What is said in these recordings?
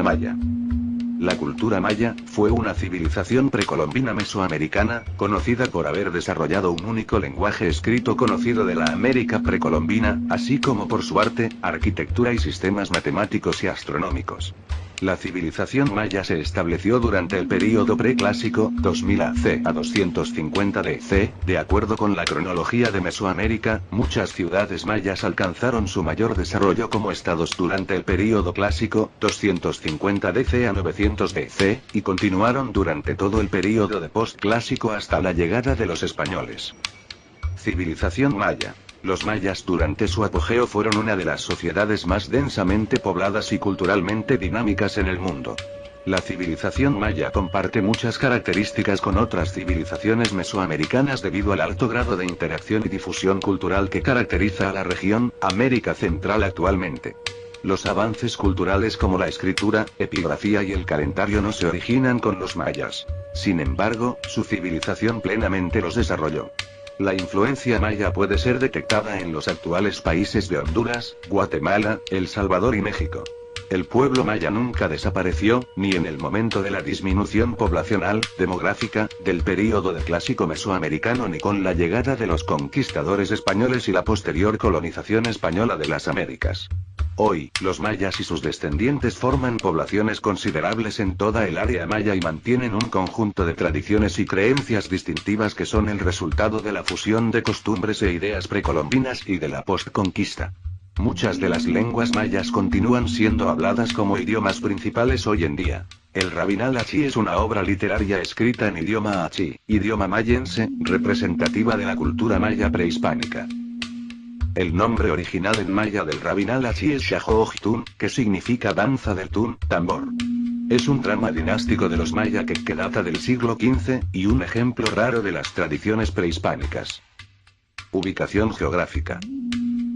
maya. La cultura maya fue una civilización precolombina mesoamericana, conocida por haber desarrollado un único lenguaje escrito conocido de la América precolombina, así como por su arte, arquitectura y sistemas matemáticos y astronómicos. La civilización maya se estableció durante el período preclásico, 2000 AC a 250 DC, de acuerdo con la cronología de Mesoamérica. Muchas ciudades mayas alcanzaron su mayor desarrollo como estados durante el período clásico, 250 DC a 900 DC, y continuaron durante todo el período de postclásico hasta la llegada de los españoles. Civilización maya. Los mayas durante su apogeo fueron una de las sociedades más densamente pobladas y culturalmente dinámicas en el mundo. La civilización maya comparte muchas características con otras civilizaciones mesoamericanas debido al alto grado de interacción y difusión cultural que caracteriza a la región América Central actualmente. Los avances culturales como la escritura, epigrafía y el calendario no se originan con los mayas. Sin embargo, su civilización plenamente los desarrolló. La influencia maya puede ser detectada en los actuales países de Honduras, Guatemala, El Salvador y México. El pueblo maya nunca desapareció, ni en el momento de la disminución poblacional, demográfica, del período de clásico mesoamericano ni con la llegada de los conquistadores españoles y la posterior colonización española de las Américas. Hoy, los mayas y sus descendientes forman poblaciones considerables en toda el área maya y mantienen un conjunto de tradiciones y creencias distintivas que son el resultado de la fusión de costumbres e ideas precolombinas y de la postconquista. Muchas de las lenguas mayas continúan siendo habladas como idiomas principales hoy en día. El Rabinal Achí es una obra literaria escrita en idioma achí, idioma mayense, representativa de la cultura maya prehispánica. El nombre original en maya del Rabinal Achí es Shahochtún, que significa danza del tún, tambor. Es un drama dinástico de los maya que data del siglo XV, y un ejemplo raro de las tradiciones prehispánicas. Ubicación geográfica.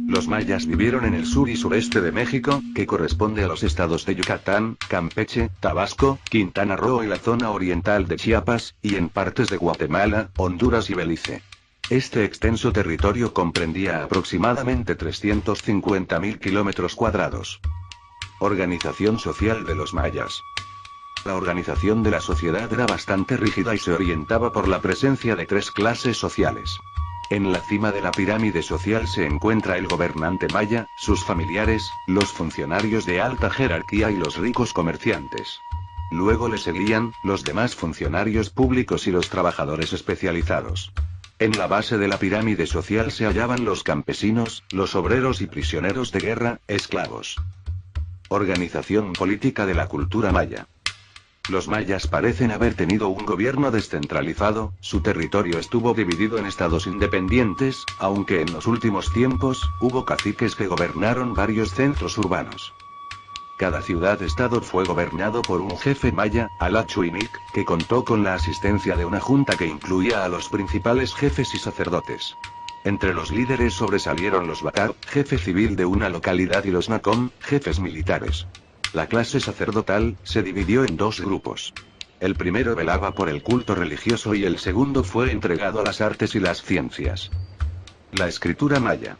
Los mayas vivieron en el sur y sureste de México, que corresponde a los estados de Yucatán, Campeche, Tabasco, Quintana Roo y la zona oriental de Chiapas, y en partes de Guatemala, Honduras y Belice. Este extenso territorio comprendía aproximadamente 350.000 kilómetros cuadrados. Organización social de los mayas. La organización de la sociedad era bastante rígida y se orientaba por la presencia de tres clases sociales. En la cima de la pirámide social se encuentra el gobernante maya, sus familiares, los funcionarios de alta jerarquía y los ricos comerciantes. Luego le seguían los demás funcionarios públicos y los trabajadores especializados. En la base de la pirámide social se hallaban los campesinos, los obreros y prisioneros de guerra, esclavos. Organización política de la cultura maya. Los mayas parecen haber tenido un gobierno descentralizado, su territorio estuvo dividido en estados independientes, aunque en los últimos tiempos, hubo caciques que gobernaron varios centros urbanos. Cada ciudad-estado fue gobernado por un jefe maya, Alachuinic, que contó con la asistencia de una junta que incluía a los principales jefes y sacerdotes. Entre los líderes sobresalieron los Bakar, jefe civil de una localidad, y los Nacom, jefes militares. La clase sacerdotal se dividió en dos grupos. El primero velaba por el culto religioso y el segundo fue entregado a las artes y las ciencias. La escritura maya.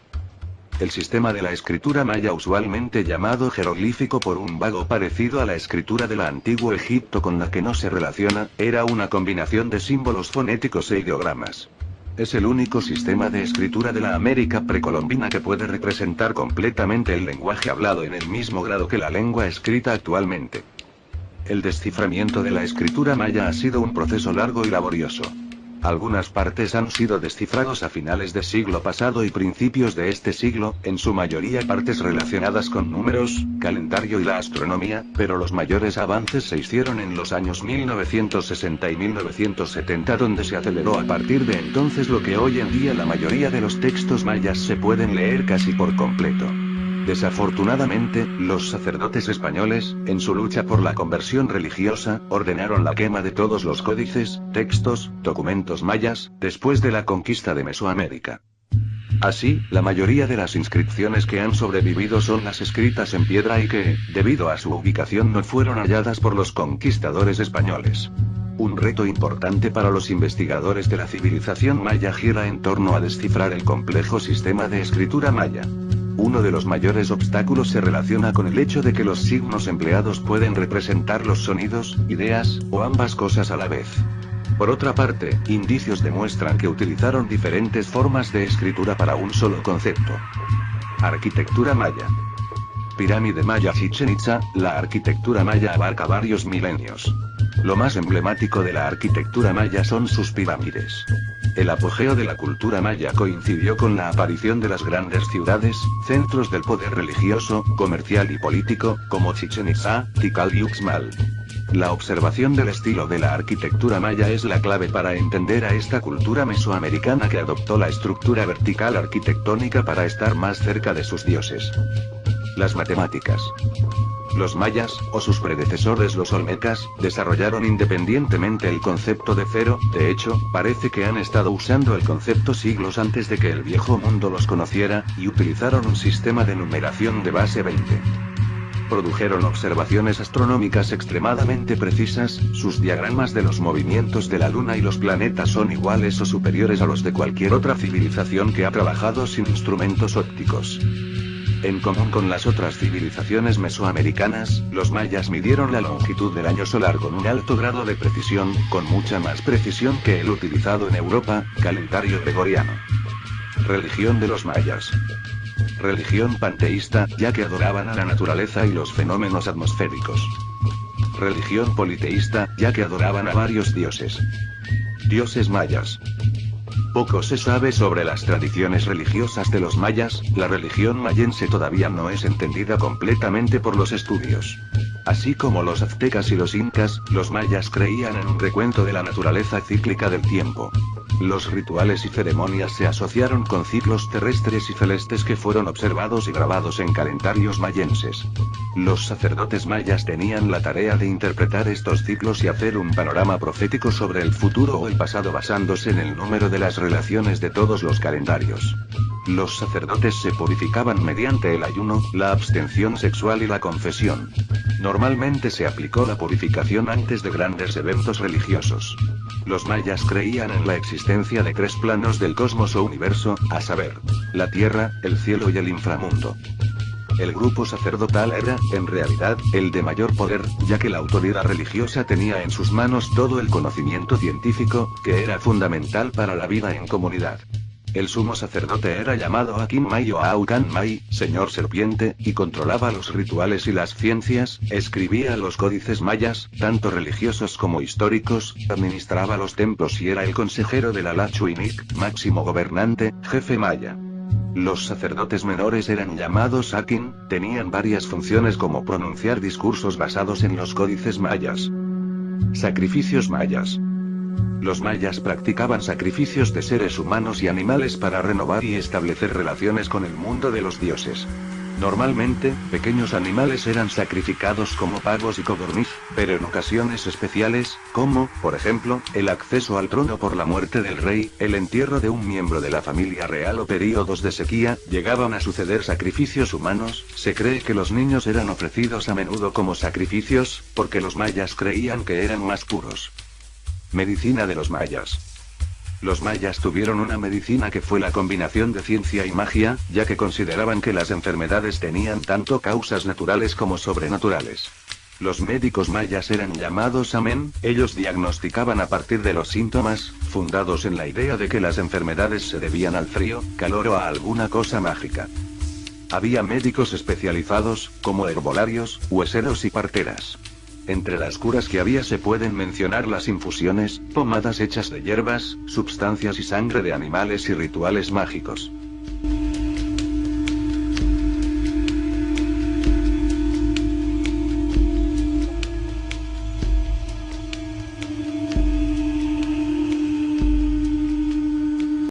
El sistema de la escritura maya, usualmente llamado jeroglífico por un vago parecido a la escritura del antiguo Egipto con la que no se relaciona, era una combinación de símbolos fonéticos e ideogramas. Es el único sistema de escritura de la América precolombina que puede representar completamente el lenguaje hablado en el mismo grado que la lengua escrita actualmente. El desciframiento de la escritura maya ha sido un proceso largo y laborioso. Algunas partes han sido descifrados a finales del siglo pasado y principios de este siglo, en su mayoría partes relacionadas con números, calendario y la astronomía, pero los mayores avances se hicieron en los años 1960 y 1970, donde se aceleró a partir de entonces lo que hoy en día la mayoría de los textos mayas se pueden leer casi por completo. Desafortunadamente, los sacerdotes españoles, en su lucha por la conversión religiosa, ordenaron la quema de todos los códices, textos, documentos mayas, después de la conquista de Mesoamérica. Así, la mayoría de las inscripciones que han sobrevivido son las escritas en piedra y que, debido a su ubicación, no fueron halladas por los conquistadores españoles. Un reto importante para los investigadores de la civilización maya gira en torno a descifrar el complejo sistema de escritura maya. Uno de los mayores obstáculos se relaciona con el hecho de que los signos empleados pueden representar los sonidos, ideas, o ambas cosas a la vez. Por otra parte, indicios demuestran que utilizaron diferentes formas de escritura para un solo concepto. Arquitectura maya. Pirámide maya Chichén Itzá. La arquitectura maya abarca varios milenios. Lo más emblemático de la arquitectura maya son sus pirámides. El apogeo de la cultura maya coincidió con la aparición de las grandes ciudades, centros del poder religioso, comercial y político, como Chichén Itzá, Tikal y Uxmal. La observación del estilo de la arquitectura maya es la clave para entender a esta cultura mesoamericana que adoptó la estructura vertical arquitectónica para estar más cerca de sus dioses. Las matemáticas. Los mayas, o sus predecesores los olmecas, desarrollaron independientemente el concepto de cero. De hecho, parece que han estado usando el concepto siglos antes de que el viejo mundo los conociera, y utilizaron un sistema de numeración de base 20. Produjeron observaciones astronómicas extremadamente precisas. Sus diagramas de los movimientos de la luna y los planetas son iguales o superiores a los de cualquier otra civilización que ha trabajado sin instrumentos ópticos. En común con las otras civilizaciones mesoamericanas, los mayas midieron la longitud del año solar con un alto grado de precisión, con mucha más precisión que el utilizado en Europa, calendario gregoriano. Religión de los mayas. Religión panteísta, ya que adoraban a la naturaleza y los fenómenos atmosféricos. Religión politeísta, ya que adoraban a varios dioses. Dioses mayas. Poco se sabe sobre las tradiciones religiosas de los mayas. La religión mayense todavía no es entendida completamente por los estudios. Así como los aztecas y los incas, los mayas creían en un recuento de la naturaleza cíclica del tiempo. Los rituales y ceremonias se asociaron con ciclos terrestres y celestes que fueron observados y grabados en calendarios mayenses. Los sacerdotes mayas tenían la tarea de interpretar estos ciclos y hacer un panorama profético sobre el futuro o el pasado basándose en el número de las relaciones de todos los calendarios. Los sacerdotes se purificaban mediante el ayuno, la abstención sexual y la confesión. Normalmente se aplicó la purificación antes de grandes eventos religiosos. Los mayas creían en la existencia de 3 planos del cosmos o universo, a saber, la tierra, el cielo y el inframundo. El grupo sacerdotal era, en realidad, el de mayor poder, ya que la autoridad religiosa tenía en sus manos todo el conocimiento científico, que era fundamental para la vida en comunidad. El sumo sacerdote era llamado Akin May o Aucan May, señor serpiente, y controlaba los rituales y las ciencias, escribía los códices mayas, tanto religiosos como históricos, administraba los templos y era el consejero del Alachuinic, máximo gobernante, jefe maya. Los sacerdotes menores eran llamados Akin, tenían varias funciones como pronunciar discursos basados en los códices mayas. Sacrificios mayas. Los mayas practicaban sacrificios de seres humanos y animales para renovar y establecer relaciones con el mundo de los dioses. Normalmente, pequeños animales eran sacrificados como pavos y codorniz, pero en ocasiones especiales, como, por ejemplo, el acceso al trono por la muerte del rey, el entierro de un miembro de la familia real o períodos de sequía, llegaban a suceder sacrificios humanos. Se cree que los niños eran ofrecidos a menudo como sacrificios, porque los mayas creían que eran más puros. Medicina de los mayas. Los mayas tuvieron una medicina que fue la combinación de ciencia y magia, ya que consideraban que las enfermedades tenían tanto causas naturales como sobrenaturales. Los médicos mayas eran llamados amén, ellos diagnosticaban a partir de los síntomas, fundados en la idea de que las enfermedades se debían al frío, calor o a alguna cosa mágica. Había médicos especializados, como herbolarios, hueseros y parteras. Entre las curas que había se pueden mencionar las infusiones, pomadas hechas de hierbas, sustancias y sangre de animales y rituales mágicos.